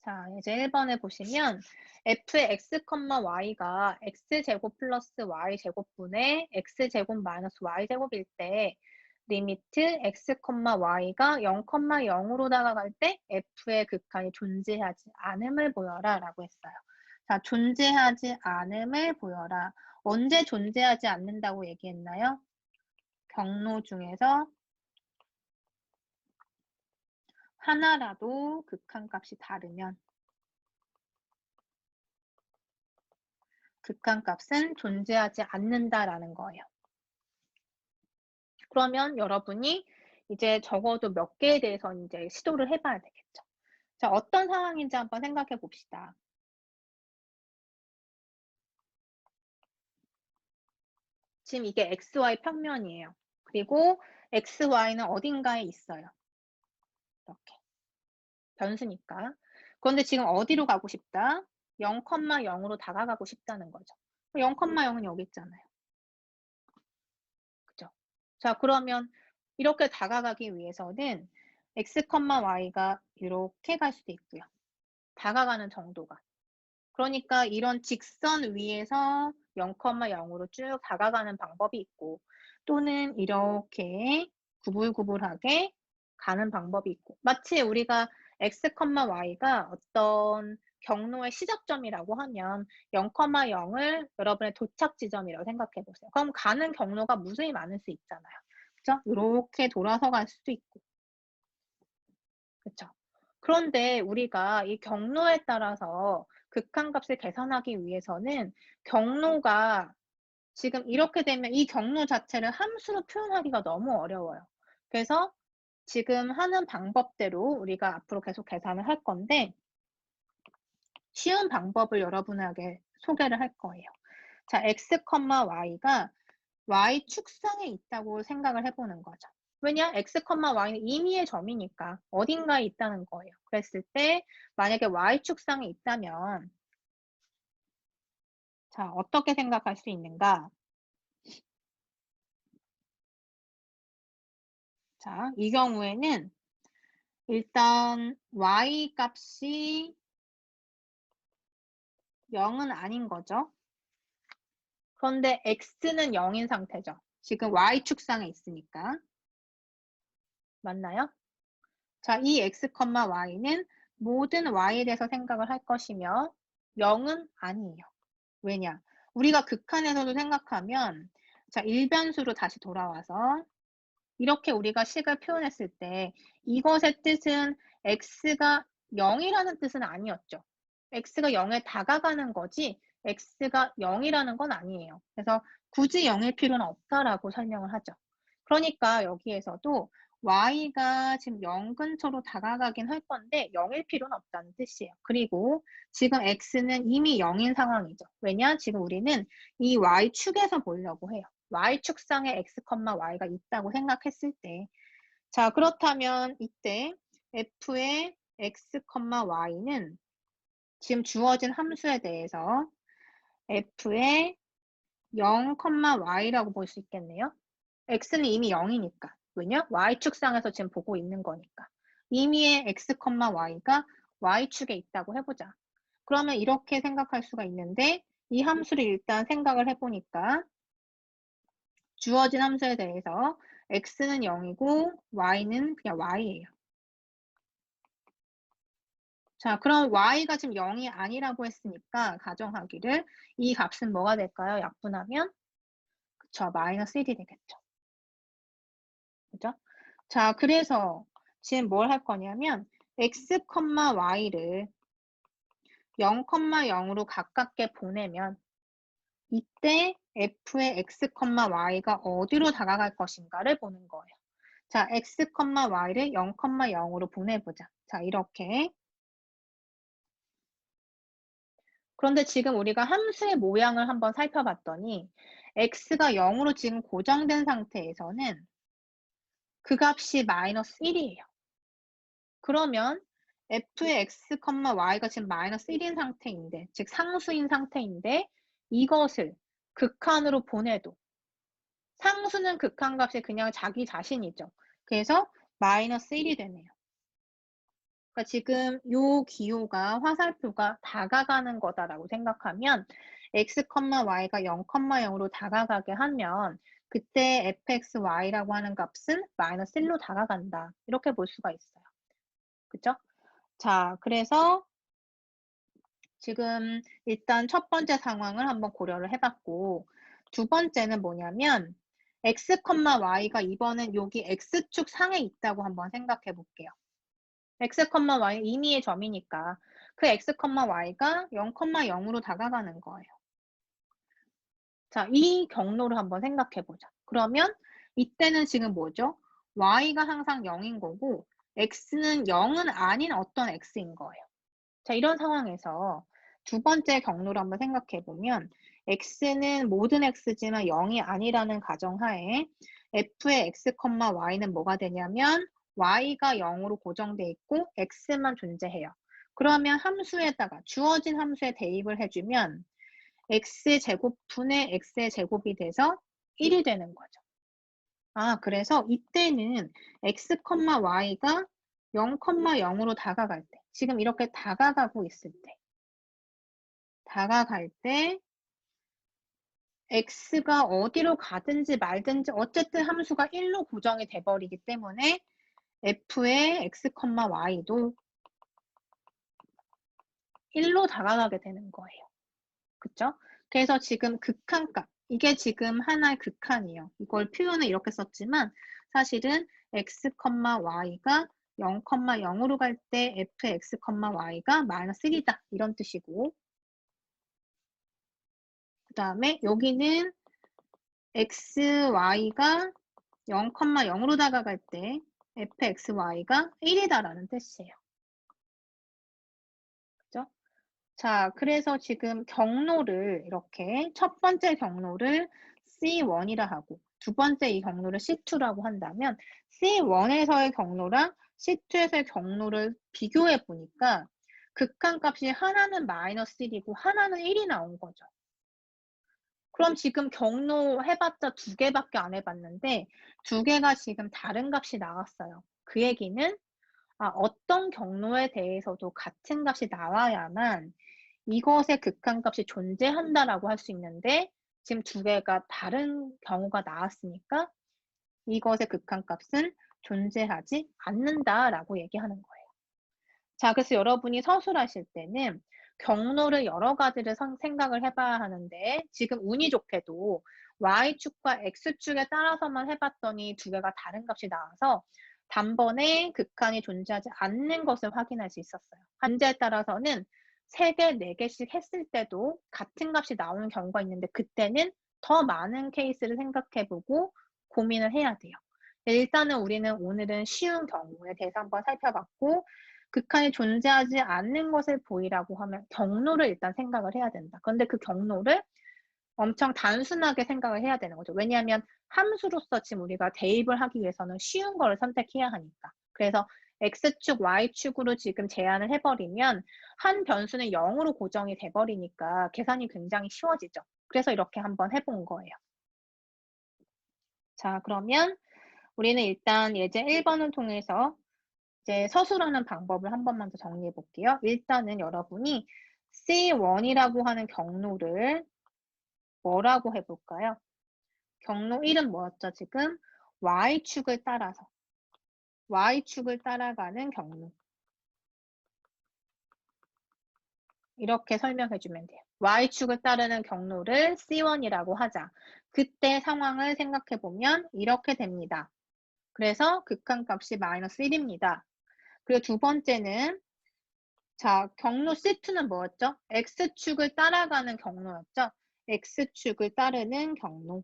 자, 이제 1번에 보시면 f의 x, y가 x제곱 플러스 y제곱분의 x제곱 마이너스 y제곱일 때 리미트 x, y가 0, 0으로 다가갈 때 f의 극한이 존재하지 않음을 보여라 라고 했어요. 자, 존재하지 않음을 보여라. 언제 존재하지 않는다고 얘기했나요? 경로 중에서 하나라도 극한값이 다르면 극한값은 존재하지 않는다라는 거예요. 그러면 여러분이 이제 적어도 몇 개에 대해서 이제 시도를 해봐야 되겠죠. 자, 어떤 상황인지 한번 생각해 봅시다. 지금 이게 XY 평면이에요. 그리고 XY는 어딘가에 있어요. 이렇게. 변수니까. 그런데 지금 어디로 가고 싶다? 0, 0으로 다가가고 싶다는 거죠. 0, 0은 여기 있잖아요. 그죠? 자, 그러면 이렇게 다가가기 위해서는 x, y가 이렇게 갈 수도 있고요. 다가가는 정도가. 그러니까 이런 직선 위에서 0, 0으로 쭉 다가가는 방법이 있고 또는 이렇게 구불구불하게 가는 방법이 있고 마치 우리가 x, y가 어떤 경로의 시작점이라고 하면 0, 0을 여러분의 도착 지점이라고 생각해 보세요. 그럼 가는 경로가 무수히 많을 수 있잖아요. 그죠? 이렇게 돌아서 갈 수도 있고. 그쵸? 그런데 우리가 이 경로에 따라서 극한값을 계산하기 위해서는 경로가 지금 이렇게 되면 이 경로 자체를 함수로 표현하기가 너무 어려워요. 그래서 지금 하는 방법대로 우리가 앞으로 계속 계산을 할 건데 쉬운 방법을 여러분에게 소개를 할 거예요. 자, x, y가 y축상에 있다고 생각을 해보는 거죠. 왜냐? x, y는 임의의 점이니까 어딘가에 있다는 거예요. 그랬을 때 만약에 y축상에 있다면 자, 어떻게 생각할 수 있는가? 자, 이 경우에는 일단 y 값이 0은 아닌 거죠. 그런데 x는 0인 상태죠. 지금 y축상에 있으니까. 맞나요? 자, 이 x, y는 모든 y에 대해서 생각을 할 것이며 0은 아니에요. 왜냐? 우리가 극한에서도 생각하면 자, 일변수로 다시 돌아와서 이렇게 우리가 식을 표현했을 때 이것의 뜻은 x가 0이라는 뜻은 아니었죠. x가 0에 다가가는 거지 x가 0이라는 건 아니에요. 그래서 굳이 0일 필요는 없다라고 설명을 하죠. 그러니까 여기에서도 y가 지금 0 근처로 다가가긴 할 건데 0일 필요는 없다는 뜻이에요. 그리고 지금 x는 이미 0인 상황이죠. 왜냐? 지금 우리는 이 y축에서 보려고 해요. y축상에 x, y가 있다고 생각했을 때. 자, 그렇다면 이때 f의 x, y는 지금 주어진 함수에 대해서 f의 0, y라고 볼 수 있겠네요. x는 이미 0이니까. 왜냐? y축상에서 지금 보고 있는 거니까. 임의의 x, y가 y축에 있다고 해보자. 그러면 이렇게 생각할 수가 있는데 이 함수를 일단 생각을 해보니까 주어진 함수에 대해서 x는 0이고 y는 그냥 y예요. 자, 그럼 y가 지금 0이 아니라고 했으니까 가정하기를 이 값은 뭐가 될까요? 약분하면 그쵸, 마이너스 1이 되겠죠. 그죠? 자, 그래서 지금 뭘 할 거냐면 x, y를 0, 0으로 가깝게 보내면 이때 f의 x, y가 어디로 다가갈 것인가를 보는 거예요. 자, x, y를 0, 0으로 보내보자. 자, 이렇게. 그런데 지금 우리가 함수의 모양을 한번 살펴봤더니 x가 0으로 지금 고정된 상태에서는 그 값이 마이너스 1이에요. 그러면 f의 x, y가 지금 마이너스 1인 상태인데, 즉 상수인 상태인데 이것을 극한으로 보내도 상수는 극한값이 그냥 자기 자신이죠. 그래서 마이너스 1이 되네요. 그러니까 지금 요 기호가 화살표가 다가가는 거다라고 생각하면 x, y가 0, 0으로 다가가게 하면 그때 fxy라고 하는 값은 마이너스 1로 다가간다. 이렇게 볼 수가 있어요. 그죠? 자, 그래서 지금 일단 첫 번째 상황을 한번 고려를 해봤고 두 번째는 뭐냐면 x, y가 이번엔 여기 x축 상에 있다고 한번 생각해 볼게요. x, y는 임의의 점이니까 그 x, y가 0, 0으로 다가가는 거예요. 자, 이 경로를 한번 생각해 보자. 그러면 이때는 지금 뭐죠? y가 항상 0인 거고 x는 0은 아닌 어떤 x인 거예요. 자, 이런 상황에서 두 번째 경로를 한번 생각해 보면 x는 모든 x지만 0이 아니라는 가정하에 f의 x, y는 뭐가 되냐면 y가 0으로 고정돼 있고 x만 존재해요. 그러면 함수에다가 주어진 함수에 대입을 해주면 x제곱 분의 x의 제곱이 돼서 1이 되는 거죠. 아, 그래서 이때는 x, y가 0, 0으로 다가갈 때, 지금 이렇게 다가가고 있을 때, 다가갈 때 x가 어디로 가든지 말든지 어쨌든 함수가 1로 고정이 돼 버리기 때문에 f의 x, y도 1로 다가가게 되는 거예요. 그쵸? 그래서 지금 극한값, 이게 지금 하나의 극한이에요. 이걸 표현을 이렇게 썼지만 사실은 x, y가 0, 0으로 갈 때 f의 x, y가 마이너스 1이다. 이런 뜻이고 그 다음에 여기는 x, y가 0, 0으로 다가갈 때 fxy가 1이다라는 뜻이에요. 그죠? 자, 그래서 지금 경로를 이렇게 첫 번째 경로를 C1이라 하고 두 번째 이 경로를 C2라고 한다면 C1에서의 경로랑 C2에서의 경로를 비교해 보니까 극한값이 하나는 마이너스 1이고 하나는 1이 나온 거죠. 그럼 지금 경로 해봤자 두 개밖에 안 해봤는데 두 개가 지금 다른 값이 나왔어요. 그 얘기는 어떤 경로에 대해서도 같은 값이 나와야만 이것의 극한값이 존재한다라고 할 수 있는데 지금 두 개가 다른 경우가 나왔으니까 이것의 극한값은 존재하지 않는다라고 얘기하는 거예요. 자, 그래서 여러분이 서술하실 때는 경로를 여러 가지를 생각을 해봐야 하는데 지금 운이 좋게도 y축과 x축에 따라서만 해봤더니 두 개가 다른 값이 나와서 단번에 극한이 존재하지 않는 것을 확인할 수 있었어요. 문제에 따라서는 3개, 4개씩 했을 때도 같은 값이 나오는 경우가 있는데 그때는 더 많은 케이스를 생각해보고 고민을 해야 돼요. 일단은 우리는 오늘은 쉬운 경우에 대해서 한번 살펴봤고 극한이 존재하지 않는 것을 보이라고 하면 경로를 일단 생각을 해야 된다. 그런데 그 경로를 엄청 단순하게 생각을 해야 되는 거죠. 왜냐하면 함수로서 지금 우리가 대입을 하기 위해서는 쉬운 거를 선택해야 하니까. 그래서 x축, y축으로 지금 제한을 해버리면 한 변수는 0으로 고정이 돼버리니까 계산이 굉장히 쉬워지죠. 그래서 이렇게 한번 해본 거예요. 자, 그러면 우리는 일단 예제 1번을 통해서 이제 서술하는 방법을 한 번만 더 정리해 볼게요. 일단은 여러분이 C1이라고 하는 경로를 뭐라고 해볼까요? 경로 1은 뭐였죠, 지금? Y축을 따라서. Y축을 따라가는 경로. 이렇게 설명해 주면 돼요. Y축을 따르는 경로를 C1이라고 하자. 그때 상황을 생각해 보면 이렇게 됩니다. 그래서 극한값이 마이너스 1입니다. 그리고 두 번째는 자, 경로 C2는 뭐였죠? X축을 따라가는 경로였죠? X축을 따르는 경로.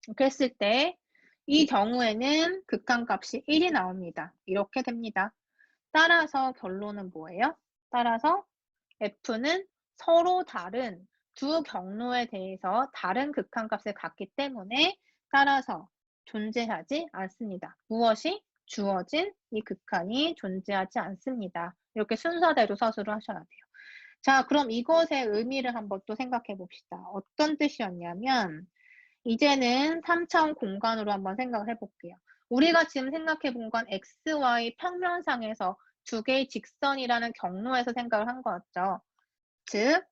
이렇게 했을 때 이 경우에는 극한값이 1이 나옵니다. 이렇게 됩니다. 따라서 결론은 뭐예요? 따라서 F는 서로 다른 두 경로에 대해서 다른 극한값을 갖기 때문에 따라서 존재하지 않습니다. 무엇이? 주어진 이 극한이 존재하지 않습니다. 이렇게 순서대로 서술을 하셔야 돼요. 자, 그럼 이것의 의미를 한번 또 생각해 봅시다. 어떤 뜻이었냐면 이제는 3차원 공간으로 한번 생각을 해볼게요. 우리가 지금 생각해 본 건 XY 평면상에서 두 개의 직선이라는 경로에서 생각을 한 거였죠. 즉,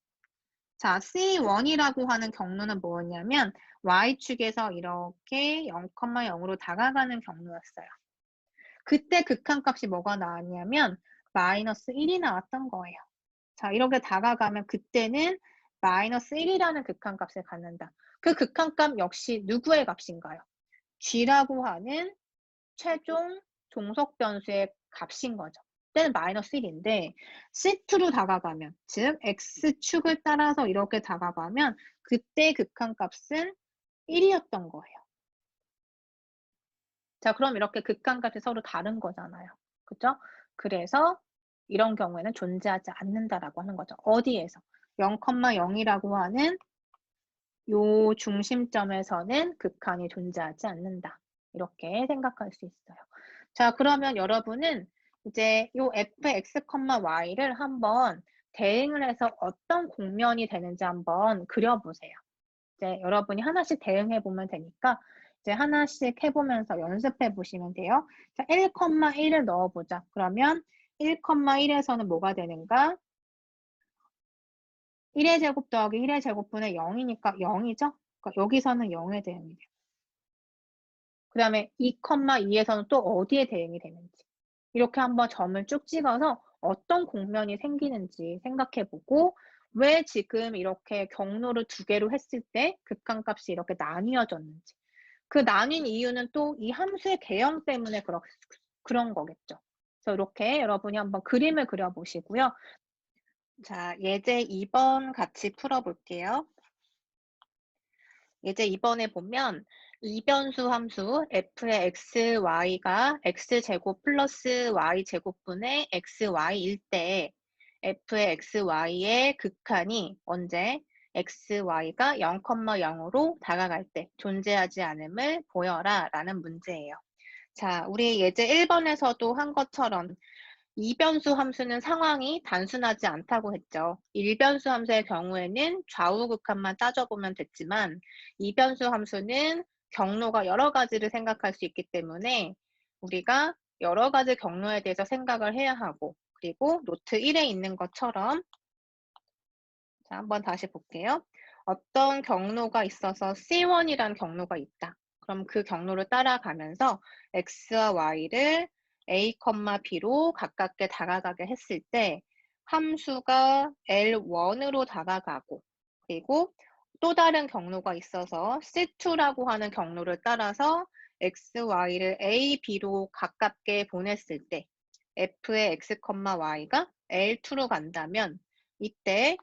자, C1이라고 하는 경로는 뭐였냐면 Y축에서 이렇게 0,0으로 다가가는 경로였어요. 그때 극한값이 뭐가 나왔냐면 마이너스 1이 나왔던 거예요. 자, 이렇게 다가가면 그때는 마이너스 1이라는 극한값을 갖는다. 그 극한값 역시 누구의 값인가요? G라고 하는 최종 종속 변수의 값인 거죠. 그때는 마이너스 1인데 C2로 다가가면, 즉 X축을 따라서 이렇게 다가가면 그때 극한값은 1이었던 거예요. 자, 그럼 이렇게 극한값이 서로 다른 거잖아요. 그죠? 그래서 이런 경우에는 존재하지 않는다라고 하는 거죠. 어디에서? 0,0이라고 하는 요 중심점에서는 극한이 존재하지 않는다. 이렇게 생각할 수 있어요. 자, 그러면 여러분은 이제 요 fx, y를 한번 대응을 해서 어떤 공면이 되는지 한번 그려보세요. 이제 여러분이 하나씩 대응해 보면 되니까 이제 하나씩 해보면서 연습해 보시면 돼요. 자, 1,1을 넣어보자. 그러면 1,1에서는 뭐가 되는가? 1의 제곱 더하기 1의 제곱분의 0이니까 0이죠? 그러니까 여기서는 0에 대응이 돼요. 그 다음에 2,2에서는 또 어디에 대응이 되는지. 이렇게 한번 점을 쭉 찍어서 어떤 공면이 생기는지 생각해보고 왜 지금 이렇게 경로를 두 개로 했을 때 극한값이 이렇게 나뉘어졌는지. 그 나뉜 이유는 또 이 함수의 개형 때문에 그런 거겠죠. 그래서 이렇게 여러분이 한번 그림을 그려보시고요. 자, 예제 2번 같이 풀어볼게요. 예제 2번에 보면 이변수 함수 f의 x, y가 x제곱 플러스 y제곱분의 xy일 때 f의 x, y의 극한이 언제 x, y가 0,0으로 다가갈 때 존재하지 않음을 보여라 라는 문제예요. 자, 우리 예제 1번에서도 한 것처럼 이변수 함수는 상황이 단순하지 않다고 했죠. 일변수 함수의 경우에는 좌우 극한만 따져보면 됐지만 이변수 함수는 경로가 여러 가지를 생각할 수 있기 때문에 우리가 여러 가지 경로에 대해서 생각을 해야 하고 그리고 노트 1에 있는 것처럼 자, 한번 다시 볼게요. 어떤 경로가 있어서 C1이라는 경로가 있다. 그럼 그 경로를 따라가면서 X와 Y를 A, B로 가깝게 다가가게 했을 때 함수가 L1으로 다가가고 그리고 또 다른 경로가 있어서 C2라고 하는 경로를 따라서 X, Y를 A, B로 가깝게 보냈을 때 F의 X, Y가 L2로 간다면 이때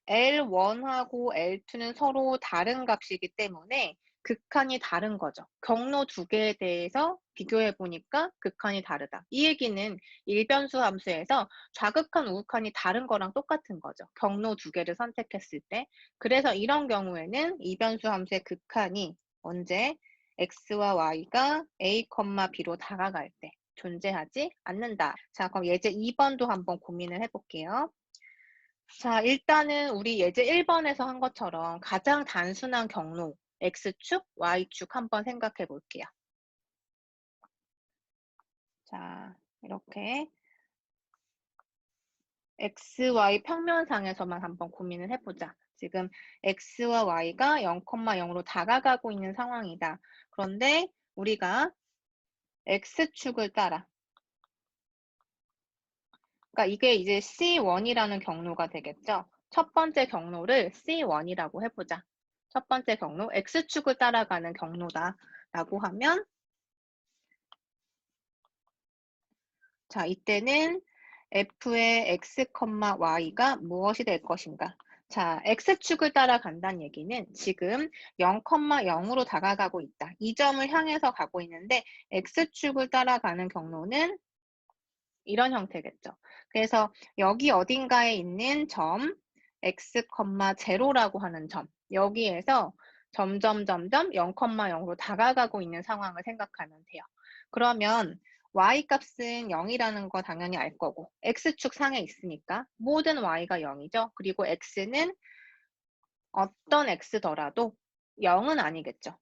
L1하고 L2는 서로 다른 값이기 때문에 극한이 다른 거죠. 경로 두 개에 대해서 비교해 보니까 극한이 다르다. 이 얘기는 일변수 함수에서 좌극한, 우극한이 다른 거랑 똑같은 거죠. 경로 두 개를 선택했을 때. 그래서 이런 경우에는 이변수 함수의 극한이 언제 x와 y가 a, b로 다가갈 때 존재하지 않는다. 자, 그럼 예제 2번도 한번 고민을 해볼게요. 자, 일단은 우리 예제 1번에서 한 것처럼 가장 단순한 경로 X축, Y축 한번 생각해 볼게요. 자, 이렇게 XY 평면상에서만 한번 고민을 해보자. 지금 X와 Y가 0,0으로 다가가고 있는 상황이다. 그런데 우리가 X축을 따라 그러니까 이게 이제 C1이라는 경로가 되겠죠. 첫 번째 경로를 C1이라고 해보자. 첫 번째 경로, X축을 따라가는 경로다라고 하면 자, 이때는 F의 X, Y가 무엇이 될 것인가? 자, X축을 따라간다는 얘기는 지금 0,0으로 다가가고 있다. 이 점을 향해서 가고 있는데 X축을 따라가는 경로는 이런 형태겠죠. 그래서 여기 어딘가에 있는 점 x, 0라고 하는 점 여기에서 점점 0,0으로 다가가고 있는 상황을 생각하면 돼요. 그러면 y값은 0이라는 거 당연히 알 거고 x축 상에 있으니까 모든 y가 0이죠. 그리고 x는 어떤 x더라도 0은 아니겠죠.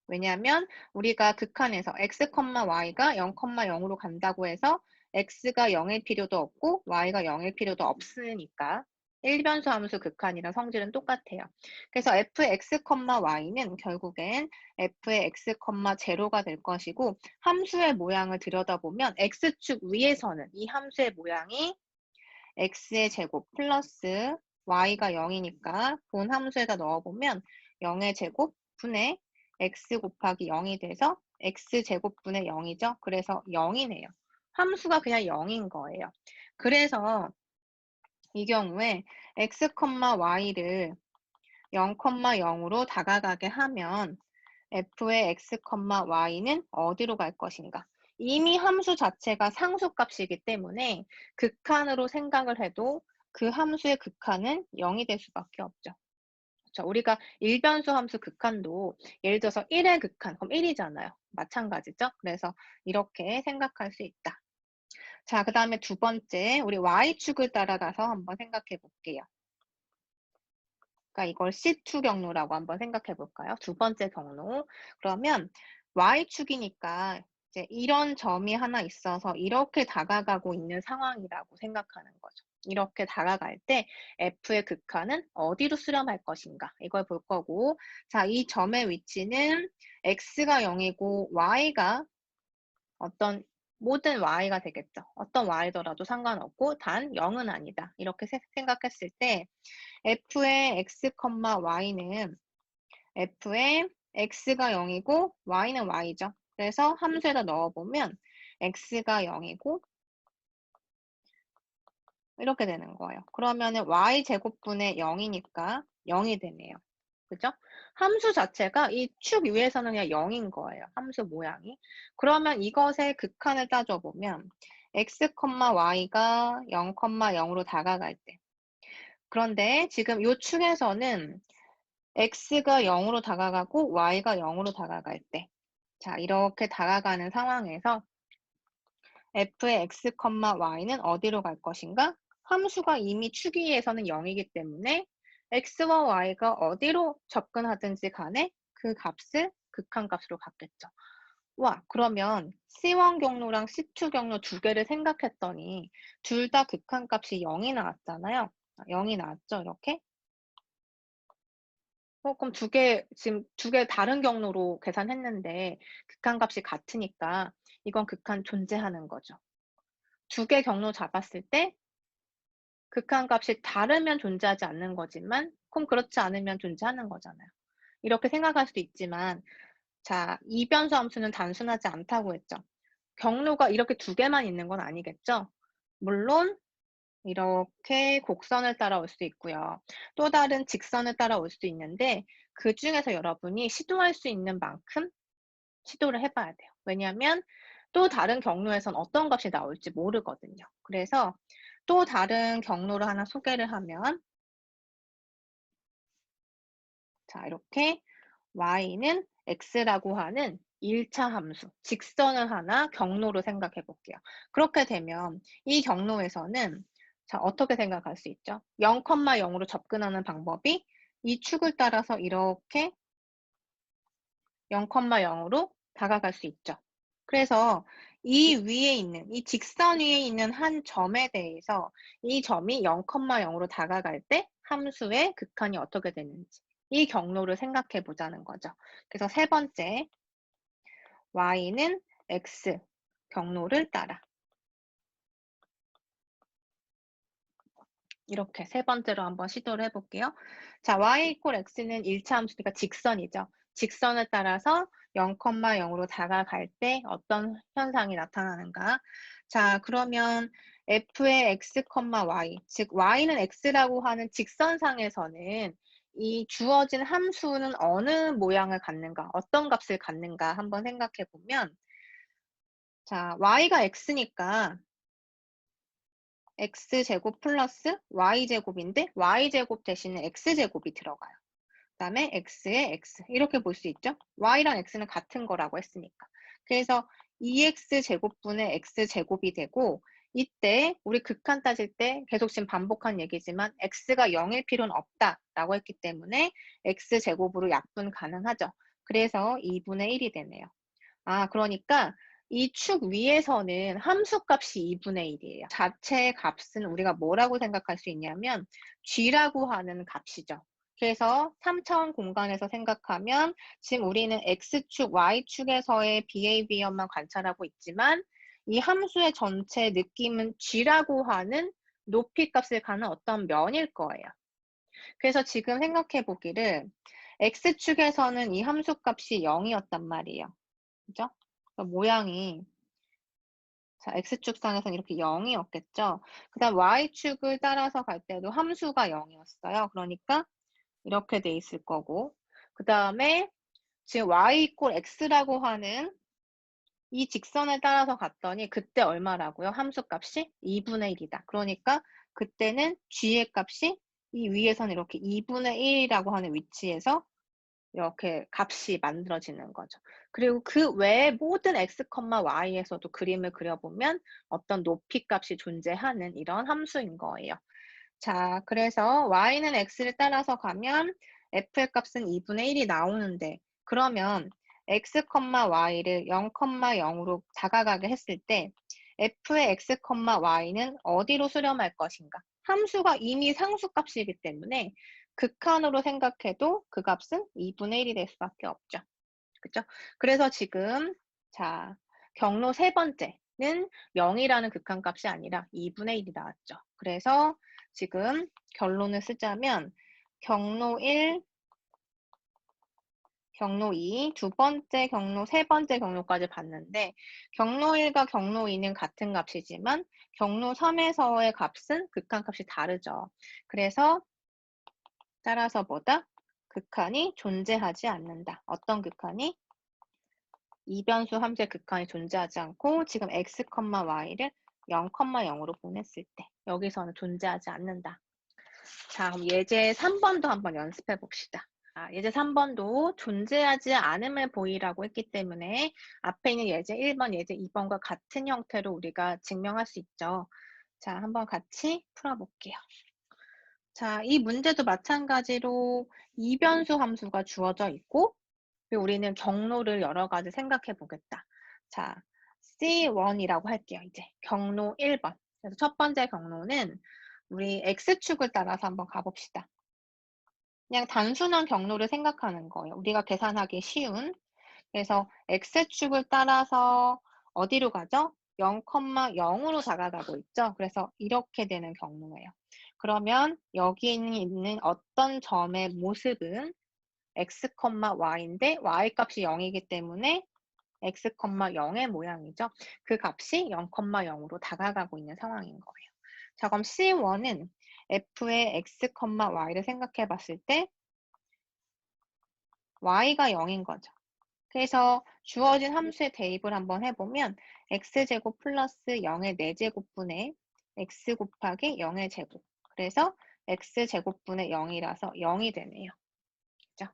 왜냐하면 우리가 극한에서 x, y가 0, 0으로 간다고 해서 x가 0일 필요도 없고 y가 0일 필요도 없으니까 일변수 함수 극한이랑 성질은 똑같아요. 그래서 fx, y는 결국엔 f의 x, 0가 될 것이고 함수의 모양을 들여다보면 x축 위에서는 이 함수의 모양이 x의 제곱 플러스 y가 0이니까 본 함수에다 넣어보면 0의 제곱 분의 x 곱하기 0이 돼서 x제곱분의 0이죠. 그래서 0이네요. 함수가 그냥 0인 거예요. 그래서 이 경우에 x, y를 0, 0으로 다가가게 하면 f의 x, y는 어디로 갈 것인가? 이미 함수 자체가 상수값이기 때문에 극한으로 생각을 해도 그 함수의 극한은 0이 될 수밖에 없죠. 그렇죠? 우리가 일변수 함수 극한도 예를 들어서 1의 극한, 그럼 1이잖아요. 마찬가지죠. 그래서 이렇게 생각할 수 있다. 자, 그 다음에 두 번째, 우리 y축을 따라가서 한번 생각해 볼게요. 그러니까 이걸 C2 경로라고 한번 생각해 볼까요? 두 번째 경로. 그러면 Y축이니까 이제 이런 점이 하나 있어서 이렇게 다가가고 있는 상황이라고 생각하는 거죠. 이렇게 다가갈 때 F의 극한은 어디로 수렴할 것인가? 이걸 볼 거고, 자, 이 점의 위치는 X가 0이고 Y가 어떤 모든 y가 되겠죠. 어떤 y더라도 상관없고 단 0은 아니다. 이렇게 생각했을 때 f의 x, y는 f의 x가 0이고 y는 y죠. 그래서 함수에다 넣어보면 x가 0이고 이렇게 되는 거예요. 그러면은 y제곱분의 0이니까 0이 되네요. 그죠? 함수 자체가 이 축 위에서는 그냥 0인 거예요. 함수 모양이. 그러면 이것의 극한을 따져보면 x, y가 0, 0으로 다가갈 때. 그런데 지금 이 축에서는 x가 0으로 다가가고 y가 0으로 다가갈 때. 자, 이렇게 다가가는 상황에서 f의 x, y는 어디로 갈 것인가? 함수가 이미 축 위에서는 0이기 때문에 x와 y가 어디로 접근하든지 간에 그 값을 극한값으로 갖겠죠. 와, 그러면 C1 경로랑 C2 경로 두 개를 생각했더니 둘 다 극한값이 0이 나왔잖아요. 0이 나왔죠, 이렇게? 그럼 지금 두 개 다른 경로로 계산했는데 극한값이 같으니까 이건 극한 존재하는 거죠. 두 개 경로 잡았을 때 극한값이 다르면 존재하지 않는 거지만 그럼 그렇지 않으면 존재하는 거잖아요. 이렇게 생각할 수도 있지만 자, 이변수 함수는 단순하지 않다고 했죠. 경로가 이렇게 두 개만 있는 건 아니겠죠. 물론 이렇게 곡선을 따라올 수도 있고요. 또 다른 직선을 따라올 수도 있는데 그중에서 여러분이 시도할 수 있는 만큼 시도를 해봐야 돼요. 왜냐하면 또 다른 경로에선 어떤 값이 나올지 모르거든요. 그래서 또 다른 경로를 하나 소개를 하면 자, 이렇게 y는 x라고 하는 1차 함수, 직선을 하나 경로로 생각해 볼게요. 그렇게 되면 이 경로에서는 자, 어떻게 생각할 수 있죠? 0, 0으로 접근하는 방법이 이 축을 따라서 이렇게 0, 0으로 다가갈 수 있죠. 그래서 이 위에 있는, 이 직선 위에 있는 한 점에 대해서 이 점이 0, 0으로 다가갈 때 함수의 극한이 어떻게 되는지 이 경로를 생각해 보자는 거죠. 그래서 세 번째, y는 x 경로를 따라. 이렇게 세 번째로 한번 시도를 해볼게요. 자, y 이퀄 x는 1차 함수니까 직선이죠. 직선을 따라서 0, 0으로 다가갈 때 어떤 현상이 나타나는가? 자, 그러면 f의 x, y, 즉 y는 x라고 하는 직선상에서는 이 주어진 함수는 어느 모양을 갖는가, 어떤 값을 갖는가 한번 생각해 보면 자, y가 x니까 x제곱 플러스 y제곱인데 y제곱 대신에 x제곱이 들어가요. 그 다음에 x에 x 이렇게 볼 수 있죠. y랑 x는 같은 거라고 했으니까. 그래서 2x제곱분의 x제곱이 되고 이때 우리 극한 따질 때 계속 지금 반복한 얘기지만 x가 0일 필요는 없다라고 했기 때문에 x제곱으로 약분 가능하죠. 그래서 2분의 1이 되네요. 아, 그러니까 이 축 위에서는 함수값이 2분의 1이에요. 자체 값은 우리가 뭐라고 생각할 수 있냐면 g라고 하는 값이죠. 그래서 3차원 공간에서 생각하면 지금 우리는 x축, y축에서의 behavior만 관찰하고 있지만 이 함수의 전체 느낌은 g라고 하는 높이 값을 가는 어떤 면일 거예요. 그래서 지금 생각해 보기를 x축에서는 이 함수 값이 0이었단 말이에요. 그죠? 모양이 자, x축상에서는 이렇게 0이었겠죠. 그 다음 y축을 따라서 갈 때도 함수가 0이었어요. 그러니까 이렇게 돼 있을 거고 그 다음에 지금 y 이꼴 x라고 하는 이 직선을 따라서 갔더니 그때 얼마라고요? 함수값이 2분의 1이다. 그러니까 그때는 g의 값이 이 위에서는 이렇게 2분의 1이라고 하는 위치에서 이렇게 값이 만들어지는 거죠. 그리고 그 외에 모든 x, y에서도 그림을 그려보면 어떤 높이 값이 존재하는 이런 함수인 거예요. 자, 그래서 y는 x를 따라서 가면 f의 값은 2분의 1이 나오는데 그러면 x, y를 0, 0으로 다가가게 했을 때 f의 x, y는 어디로 수렴할 것인가? 함수가 이미 상수값이기 때문에 극한으로 생각해도 그 값은 2분의 1이 될 수밖에 없죠. 그죠? 그래서 지금 자 경로 세 번째는 0이라는 극한값이 아니라 2분의 1이 나왔죠. 그래서 지금 결론을 쓰자면 경로 1, 경로 2, 두 번째 경로, 세 번째 경로까지 봤는데 경로 1과 경로 2는 같은 값이지만 경로 3에서의 값은 극한값이 다르죠. 그래서 따라서 뭐다? 극한이 존재하지 않는다. 어떤 극한이? 이변수 함수의 극한이 존재하지 않고 지금 x, y를 0, 0으로 보냈을 때 여기서는 존재하지 않는다. 자, 그럼 예제 3번도 한번 연습해 봅시다. 예제 3번도 존재하지 않음을 보이라고 했기 때문에 앞에 있는 예제 1번, 예제 2번과 같은 형태로 우리가 증명할 수 있죠. 자, 한번 같이 풀어볼게요. 자, 이 문제도 마찬가지로 이변수 함수가 주어져 있고 그리고 우리는 경로를 여러 가지 생각해 보겠다. 자, C1이라고 할게요. 이제 경로 1번. 그래서 첫 번째 경로는 우리 X축을 따라서 한번 가봅시다. 그냥 단순한 경로를 생각하는 거예요. 우리가 계산하기 쉬운. 그래서 X축을 따라서 어디로 가죠? 0, 0으로 다가가고 있죠. 그래서 이렇게 되는 경로예요. 그러면 여기 있는 어떤 점의 모습은 x, y인데 y 값이 0이기 때문에 x, 0의 모양이죠. 그 값이 0, 0으로 다가가고 있는 상황인 거예요. 자, 그럼 C1은 f의 x, y를 생각해 봤을 때 y가 0인 거죠. 그래서 주어진 함수의 대입을 한번 해보면 x제곱 플러스 0의 4제곱분의 x 곱하기 0의 제곱. 그래서 x제곱분의 0이라서 0이 되네요. 그죠?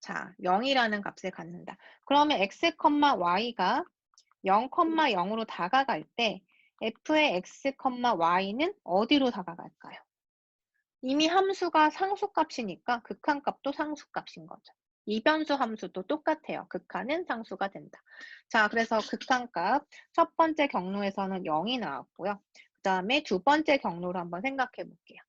자, 0이라는 값을 갖는다. 그러면 x, y가 0, 0으로 다가갈 때 f의 x, y는 어디로 다가갈까요? 이미 함수가 상수값이니까 극한값도 상수값인 거죠. 이변수 함수도 똑같아요. 극한은 상수가 된다. 자, 그래서 극한값 첫 번째 경로에서는 0이 나왔고요. 그 다음에 두 번째 경로로 한번 생각해 볼게요.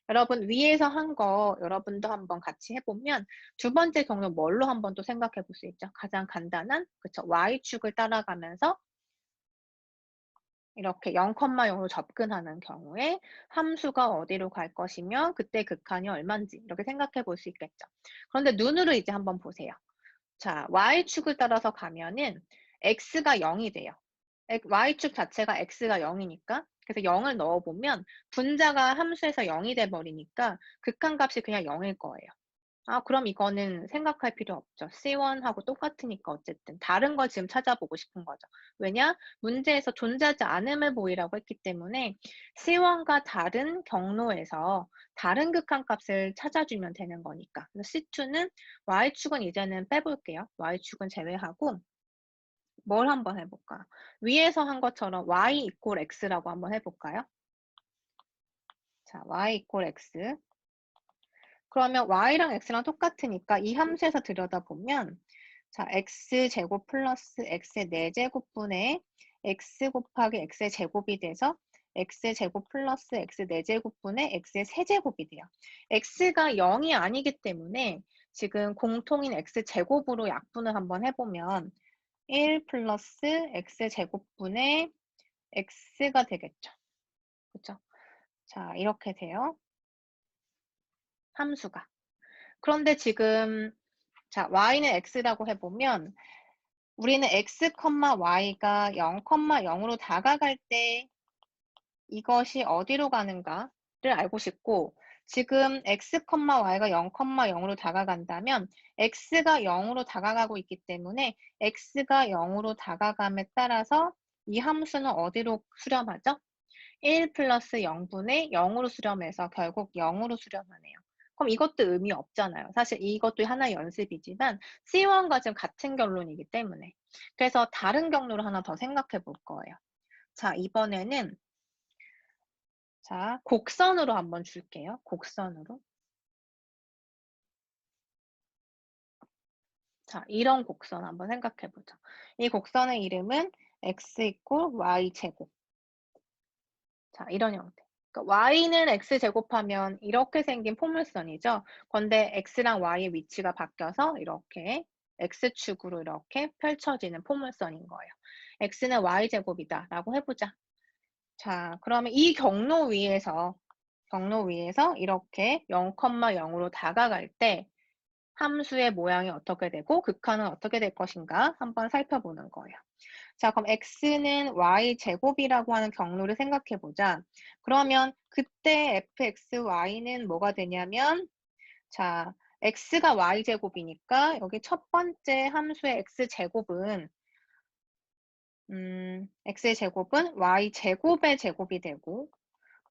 여러분 위에서 한 거 여러분도 한번 같이 해보면 두 번째 경로 뭘로 한번 또 생각해 볼 수 있죠. 가장 간단한 그쵸 y축을 따라가면서 이렇게 0, 0으로 접근하는 경우에 함수가 어디로 갈 것이며 그때 극한이 얼마인지 이렇게 생각해 볼 수 있겠죠. 그런데 눈으로 이제 한번 보세요. 자, y축을 따라서 가면은 x가 0이 돼요. y축 자체가 x가 0이니까 그래서 0을 넣어보면 분자가 함수에서 0이 돼버리니까 극한값이 그냥 0일 거예요. 그럼 이거는 생각할 필요 없죠. C1하고 똑같으니까 어쨌든 다른 걸 지금 찾아보고 싶은 거죠. 왜냐? 문제에서 존재하지 않음을 보이라고 했기 때문에 C1과 다른 경로에서 다른 극한값을 찾아주면 되는 거니까. C2는 Y축은 이제는 빼볼게요. Y축은 제외하고 뭘 한번 해볼까? 위에서 한 것처럼 y 이꼴 x라고 한번 해볼까요? 자, y 이꼴 x. 그러면 y랑 x랑 똑같으니까 이 함수에서 들여다보면 자, x제곱 플러스 x의 4제곱분의 x 곱하기 x의 제곱이 돼서 x제곱 플러스 x 4제곱분의 x의 세제곱이 돼요. x가 0이 아니기 때문에 지금 공통인 x제곱으로 약분을 한번 해보면 1 플러스 x제곱분의 x가 되겠죠. 그죠? 자, 이렇게 돼요. 함수가. 그런데 지금 자, y는 x라고 해보면 우리는 x, y가 0, 0으로 다가갈 때 이것이 어디로 가는가를 알고 싶고 지금 x, y가 0, 0으로 다가간다면 x가 0으로 다가가고 있기 때문에 x가 0으로 다가감에 따라서 이 함수는 어디로 수렴하죠? 1 플러스 0분의 0으로 수렴해서 결국 0으로 수렴하네요. 그럼 이것도 의미 없잖아요. 사실 이것도 하나의 연습이지만 C1과 지금 같은 결론이기 때문에. 그래서 다른 경로를 하나 더 생각해 볼 거예요. 자, 이번에는 자, 곡선으로 한번 줄게요. 곡선으로. 자, 이런 곡선 한번 생각해 보죠. 이 곡선의 이름은 x 이퀄 y 제곱. 자, 이런 형태. 그러니까 y는 x 제곱하면 이렇게 생긴 포물선이죠. 그런데 x랑 y의 위치가 바뀌어서 이렇게 x축으로 이렇게 펼쳐지는 포물선인 거예요. x는 y 제곱이다 라고 해보자. 자, 그러면 이 경로 위에서 이렇게 0, 0으로 다가갈 때 함수의 모양이 어떻게 되고 극한은 어떻게 될 것인가 한번 살펴보는 거예요. 자, 그럼 x는 y제곱이라고 하는 경로를 생각해 보자. 그러면 그때 fxy는 뭐가 되냐면 자, x가 y제곱이니까 여기 첫 번째 함수의 x제곱은 x제곱은 y제곱의 제곱이 되고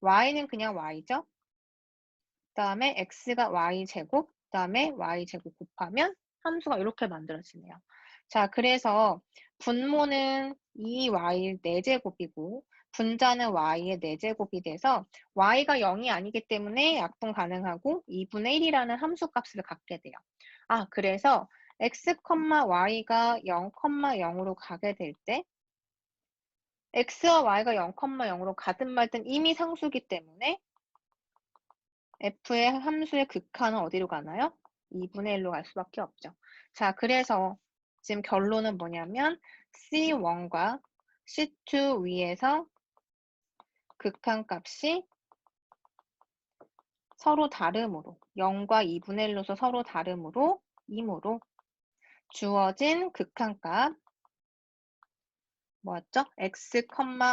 y는 그냥 y죠. 그다음에 x가 y제곱, 그다음에 y제곱 곱하면 함수가 이렇게 만들어지네요. 자, 그래서 분모는 2y 4제곱이고 분자는 y의 4제곱이 돼서 y가 0이 아니기 때문에 약분 가능하고 2분의 1이라는 함수 값을 갖게 돼요. 아, 그래서 x, y가 0, 0으로 가게 될 때 x와 y가 0, 0으로 가든 말든 이미 상수기 때문에 f의 함수의 극한은 어디로 가나요? 2분의 1로 갈 수밖에 없죠. 자, 그래서 지금 결론은 뭐냐면 C1과 C2 위에서 극한값이 서로 다름으로 0과 2분의 1로서 서로 다름으로 이므로 주어진 극한값 뭐였죠? x,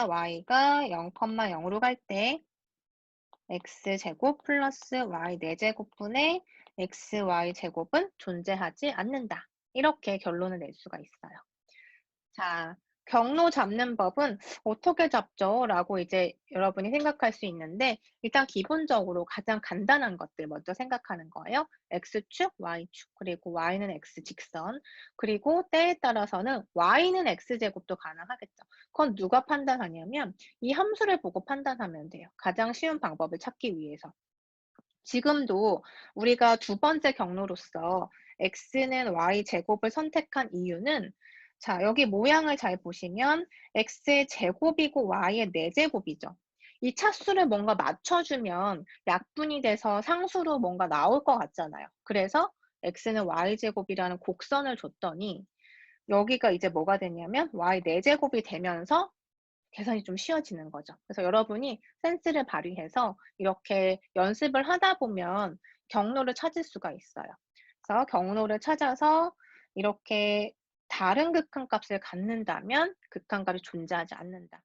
y가 0, 0으로 갈 때 x제곱 플러스 y 4제곱분의 xy제곱은 존재하지 않는다. 이렇게 결론을 낼 수가 있어요. 자, 경로 잡는 법은 어떻게 잡죠? 라고 이제 여러분이 생각할 수 있는데 일단 기본적으로 가장 간단한 것들 먼저 생각하는 거예요. x축, y축, 그리고 y는 x 직선, 그리고 때에 따라서는 y는 x제곱도 가능하겠죠. 그건 누가 판단하냐면 이 함수를 보고 판단하면 돼요. 가장 쉬운 방법을 찾기 위해서. 지금도 우리가 두 번째 경로로서 x는 y제곱을 선택한 이유는 자, 여기 모양을 잘 보시면 x의 제곱이고 y의 4제곱이죠. 이 차수를 뭔가 맞춰주면 약분이 돼서 상수로 뭔가 나올 것 같잖아요. 그래서 x는 y제곱이라는 곡선을 줬더니 여기가 이제 뭐가 되냐면 y 4제곱이 되면서 계산이 좀 쉬워지는 거죠. 그래서 여러분이 센스를 발휘해서 이렇게 연습을 하다 보면 경로를 찾을 수가 있어요. 그래서 경로를 찾아서 이렇게 다른 극한값을 갖는다면 극한값이 존재하지 않는다.